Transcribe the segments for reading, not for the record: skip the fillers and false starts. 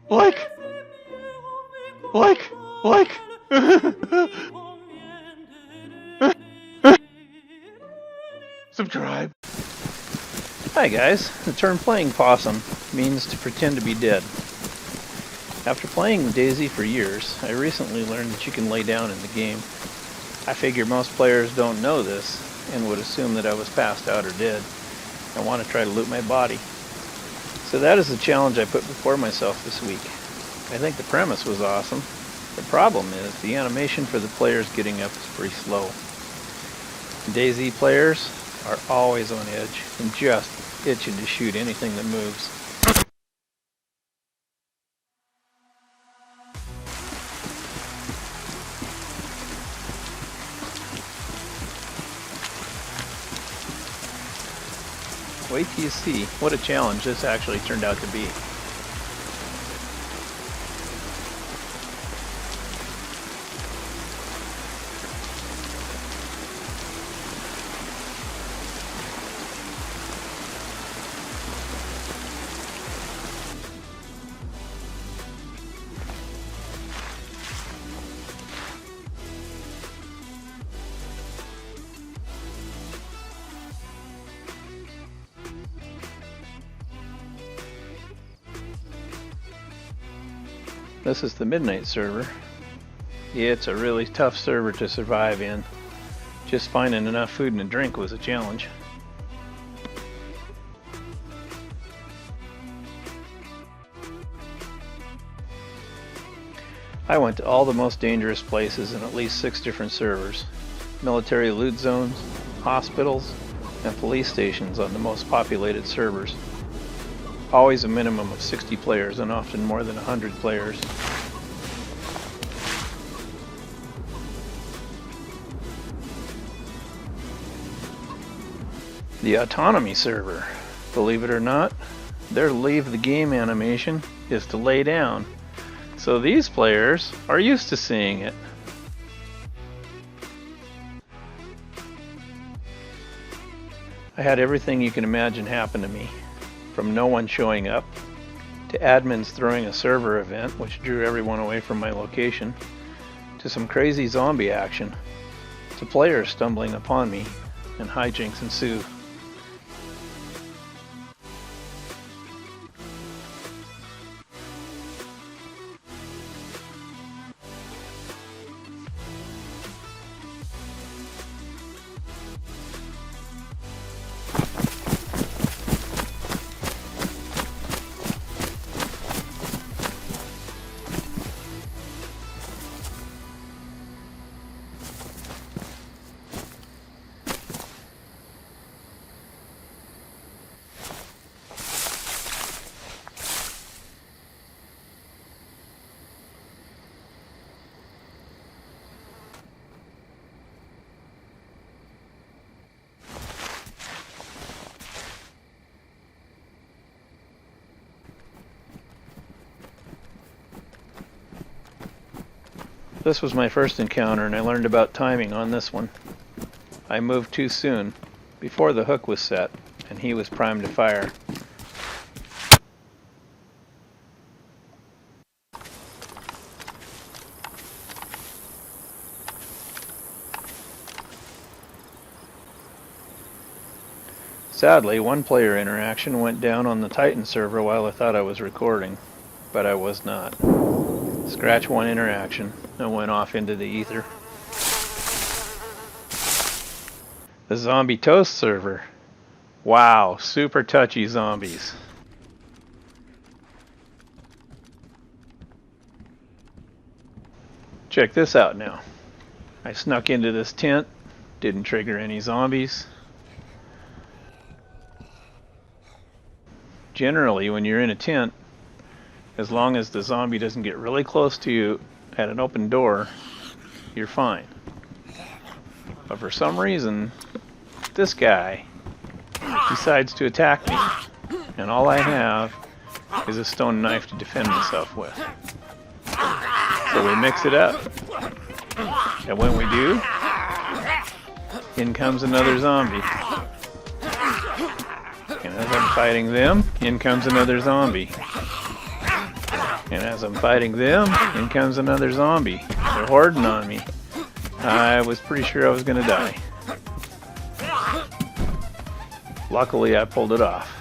Like. Subscribe. Hi guys, the term playing possum means to pretend to be dead. After playing DayZ for years, I recently learned that you can lay down in the game. I figure most players don't know this and would assume that I was passed out or dead and want to try to loot my body. So that is the challenge I put before myself this week. I think the premise was awesome. The problem is the animation for the players getting up is pretty slow. DayZ players are always on edge and just itching to shoot anything that moves. Wait till you see what a challenge this actually turned out to be. This is the midnight server. Yeah, it's a really tough server to survive in. Just finding enough food and a drink was a challenge. I went to all the most dangerous places in at least 6 different servers. Military loot zones, hospitals, and police stations on the most populated servers. Always a minimum of 60 players and often more than 100 players. The autonomy server. Believe it or not, their leave the game animation is to lay down. So these players are used to seeing it. I had everything you can imagine happen to me. From no one showing up, to admins throwing a server event which drew everyone away from my location, to some crazy zombie action, to players stumbling upon me, and hijinks ensue. This was my first encounter and I learned about timing on this one. I moved too soon, before the hook was set, and he was primed to fire. Sadly, one player interaction went down on the Titan server while I thought I was recording, but I was not. Scratch one interaction and went off into the ether. The Zombie Toast server. Wow, super touchy zombies. Check this out now. I snuck into this tent, didn't trigger any zombies. Generally, when you're in a tent, as long as the zombie doesn't get really close to you at an open door, you're fine. But for some reason, this guy decides to attack me, and all I have is a stone knife to defend myself with. So we mix it up. And when we do, in comes another zombie. And as I'm fighting them, in comes another zombie. And as I'm fighting them, in comes another zombie. They're hording on me. I was pretty sure I was going to die. Luckily, I pulled it off.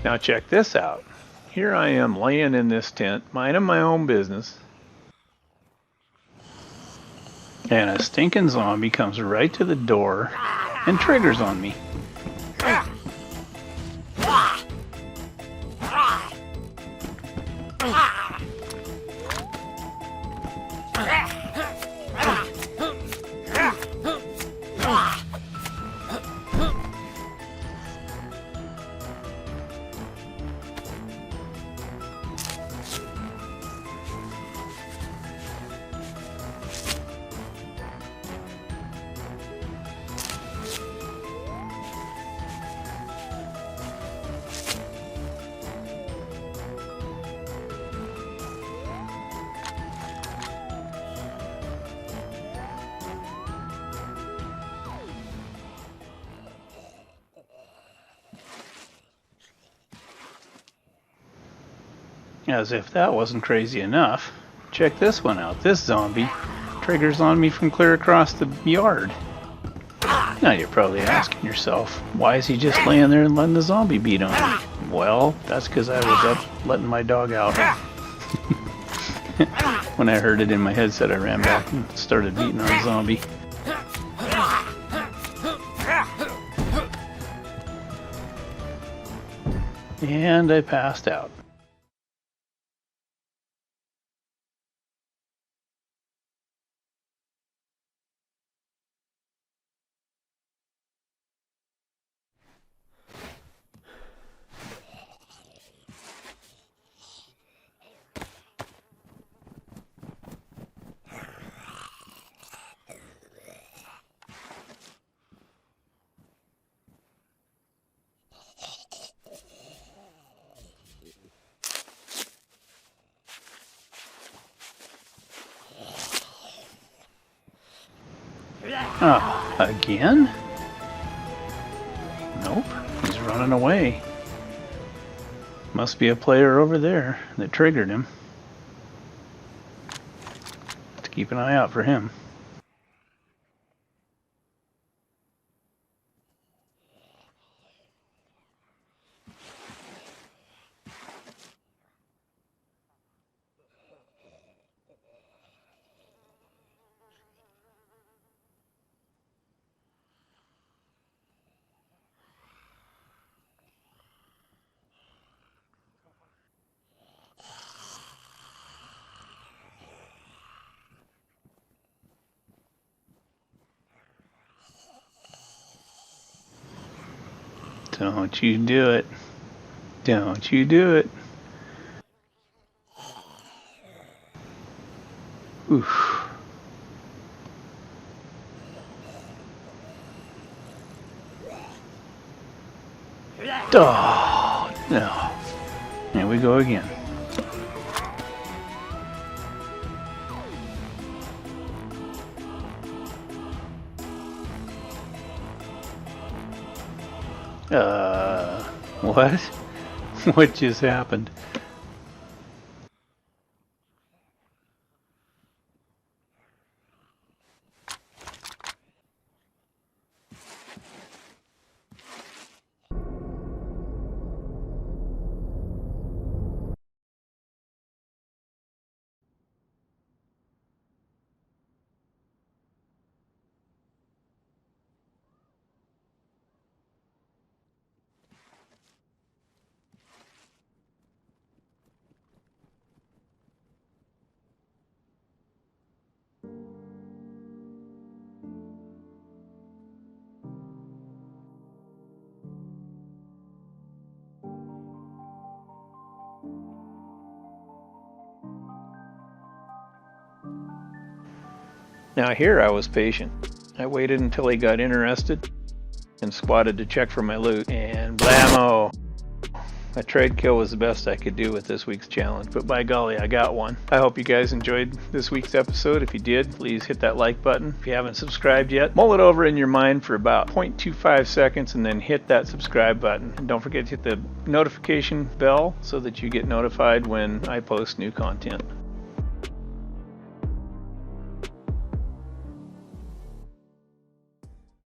Now check this out. Here I am laying in this tent, minding my own business, and a stinking zombie comes right to the door and triggers on me. As if that wasn't crazy enough, check this one out. This zombie triggers on me from clear across the yard. Now you're probably asking yourself, why is he just laying there and letting the zombie beat on him? Well, that's because I was up letting my dog out. When I heard it in my headset, I ran back and started beating on the zombie. And I passed out. Again? Nope, he's running away. Must be a player over there that triggered him. Let's keep an eye out for him. Don't you do it. Don't you do it. Oof. Oh, no. Here we go again. What? What just happened? Now here I was patient. I waited until he got interested and squatted to check for my loot, and blammo! A trade kill was the best I could do with this week's challenge, but by golly, I got one. I hope you guys enjoyed this week's episode. If you did, please hit that like button. If you haven't subscribed yet, mull it over in your mind for about 0.25 seconds and then hit that subscribe button. And don't forget to hit the notification bell so that you get notified when I post new content.